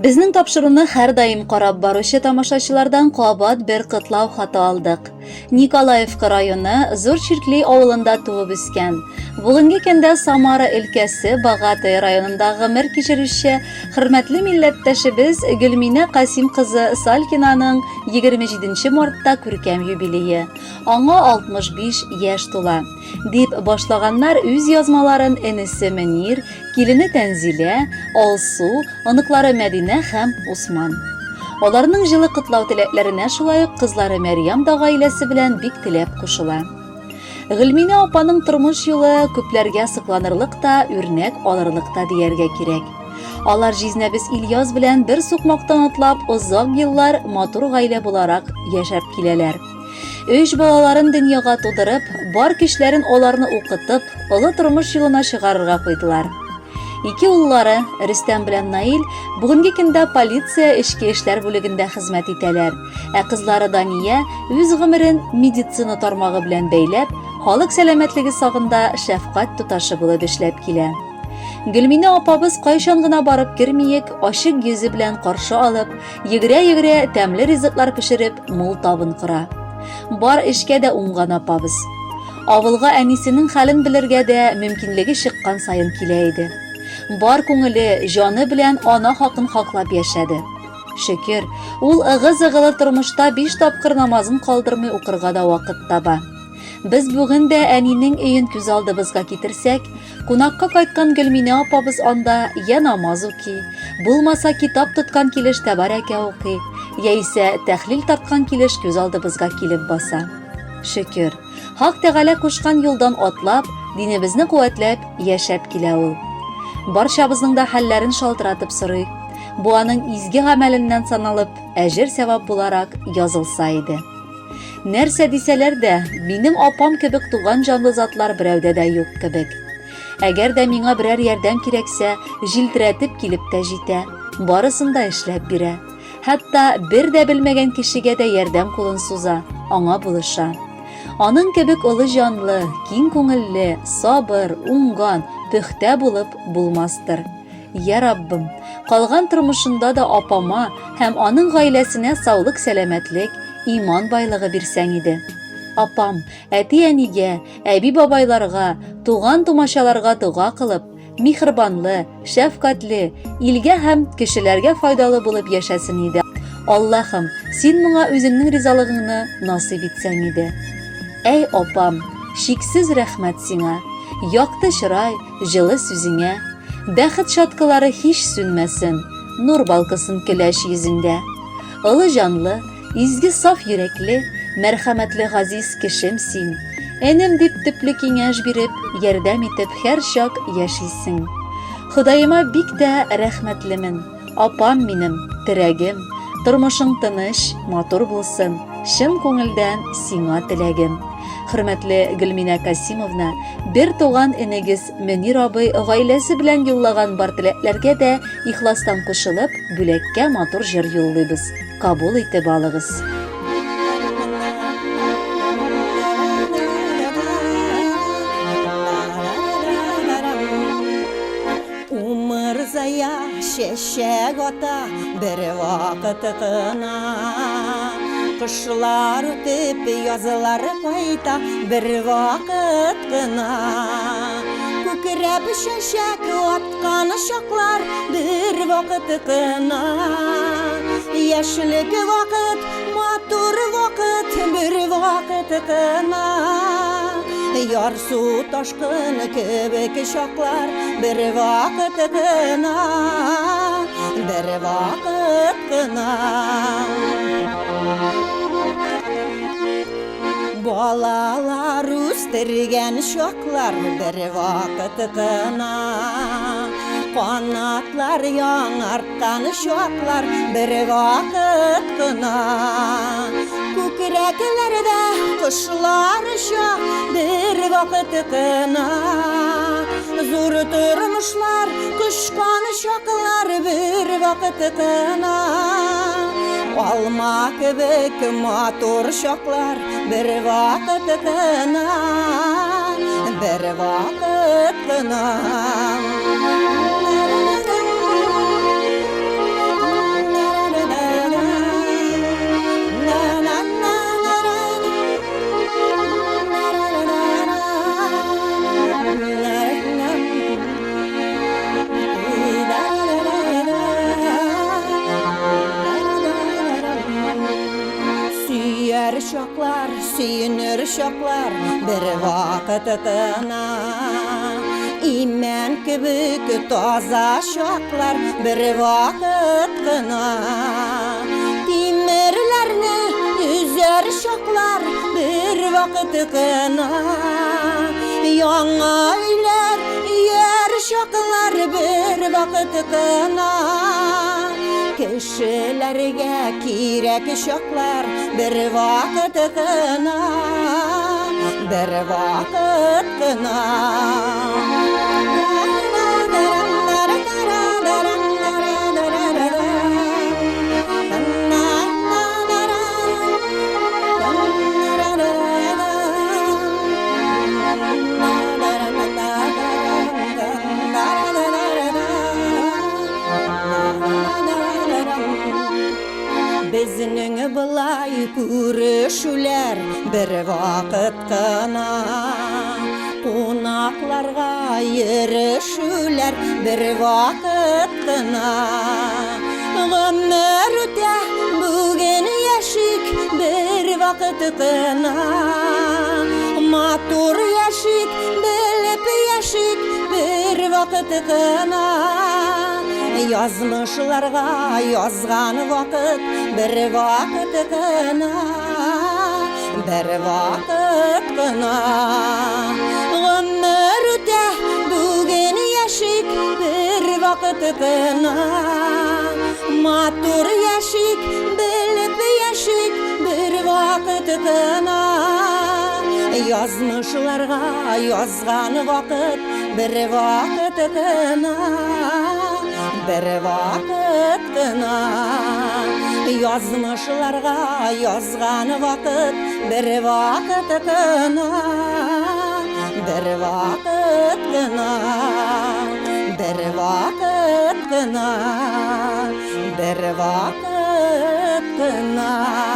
Безнең тапшыруны һәр даим карап баручы тамашачылардан кабат бер кытлау хаты алдык. Николаевка районы Зур Чиркли авылында туып үскән. Бүгенге көндә Самара өлкәсе Багатай районында гомер кичерүче хөрмәтле милләттәшебез Гөлминә Касим кызы Салкинаның 27 мартта күркәм юбилее. Аңа 65 яшь тула. Дип башлаганнар үз язмаларын энесе Мөнир, килене Тәнзилә, Алсу, оныклары Мәдинә һәм Усман. Аларның җылы кытлау теләкләренә шулай ук кызлары Мәрьям да гаиләсе белән бик теләп кушыла. Гөлминә апаның тормыш юлы күпләргә сокланырлык та, үрнәк алырлык та дияргә кирәк. Алар җизнәбез Ильяс белән бер сукмактан атлап озак еллар матур гаилә буларак яшәп киләләр. 3 балаларын дөньяга тудырып, бар көчләрен аларны укытып, олы тормыш юлына чыгарырга куйдылар. 2 уллары, Рөстәм белән Наил, бүгенге көндә полиция эчке эшләр бүлегендә хезмәт итәләр, ә кызлары Дания үз гомерен медицина тармагы белән бәйләп, халык сәламәтлеге сагында шәфкать туташы булып эшләп килә. Гөлминә апабыз кайчан гына барып кермиек, ачык йөзе белән каршы алып, йөгерә-йөгерә тәмле ризыклар пешереп, мул табын кыра. Бар эшкә дә уңган апабыз. Авылга әнисенең хәлен белергә дә мөмкинлеге чыккан сайын килә иде. Бар күңеле, җаны белән ана хакын хаклап яшәде. Шөкер, ул ыгы-зыгылы тормышта 5 тапкыр намазын калдырмый укырга да вакыт таба. Без бүген дә әнинең өен күз алдыбызга китерсәк, кунакка кайткан Гөлминә апабыз анда я намаз укый, булмаса китап тоткан килеш тәбәрәкә укый, яисә тәхлил тарткан килеш күз алдыбызга килеп баса. Шөкер, Хак Тәгалә кушкан юлдан атлап, динебезне куәтләп яшәп килә ул. Барчабызның да хәлләрен шалтыратып сорый. Бу аның изге гамәленнән саналып, әҗер-савап буларак язылса иде. Нәрсә дисәләр дә, минем апам кебек туган җанлы затлар берәүдә дә юк кебек. Әгәр дә миңа берәр ярдәм кирәксә, җилтерәтеп килеп тә җитә, барысын да эшләп бирә. Хәтта бер дә белмәгән кешегә дә ярдәм кулын суза, аңа булыша. Аның кебек олы җанлы, киң күңелле, сабыр, уңган, пөхтә булып булмастыр. Я Раббым, калган тормышында да апама һәм аның гаиләсенә саулык, сәламәтлек, иман байлыгы бирсәң иде. Апам, әти-әнигә, әби-бабайларга, туган-тумачаларга дуга кылып, михрбанлы, шәфкатьле, илгә һәм кешеләргә файдалы булып яшәсен иде. Аллаһым, син моңа үзеңнең ризалыгыңны насыйп итсәң иде. Әй апам, шиксез рәхмәт сиңа, якты чырай, җылы сүзеңә, бәхет шаткалары һич сүнмәсен, нур балкысын көләч йөзендә. Олы җанлы, изге саф йөрәкле, мәрхәмәтле газиз кешем син. Энем дип төпле киңәш биреп, ярдәм итеп һәр чак яшисең. Ходаема бик тә рәхмәтлемен. Апам минем, терәгем, тормышың тыныч, матур булсын. Чын күңелдән сиңа теләгем. Хөрмәтле Гөлминә Касимовна, бер туган энегез Мөнир абый гаиләсе белән юллаган бар теләкләргә дә ихластан кушылып, бүләккә матур җыр юллыйбыз. Кабул итеп алыгыз. Умырзая шәшәк ата бер вакыт кына, кышлар үтеп язлар кайта бер вакыт кына. Күкрәп шәшәк аткан чаклар бер вакыт кына. Яшьлек вакыт, матур вакыт бер вакыт кына. Ярсу ташкын кебек чаклар бер вакыт кына, бер вакыт кына. Балалар үстергән чаклар бер вакыт кына, канатлар яңарткан чаклар бер вакыт кына. Күкрәкләрдә кошлар оча бер вакыт кына. Зур тормышлар кушкан чаклар бер вакыт кына. Алма кебек матур чаклар бер вакыт кына, бер вакыт кына. bir vakit kına. İmen kübük taza şoklar bir vakit kına. Timirlerini yüzer şoklar bir vakit kına. Yana eyler yer şoklar bir vakit kına. Kişilerge kirek şoklar bir vakit kına. Bir vakit kına. Bizning bulay ko'rishlar bir vaqt qana. Qo'noqlarga yirishlar bir vaqt qana. G'amlar o'ta bugun yashik bir vaqt qana. Motor yashik bilib yashik bir vaqt qana. Yazmışlarga yazgan vakit bir vakit kına. Bir vakit kına. Ömür öte bugün yaşık bir vakit kına. Matur yaşık bilip yaşık bir vakit kına. Yazmışlarga yazgan vakit bir vakit kına. Bir vakit kına. Yazmışlarga yazgan vakit bir vakit kına. Bir vakit kına. Bir vakit kına. Bir vakit kına.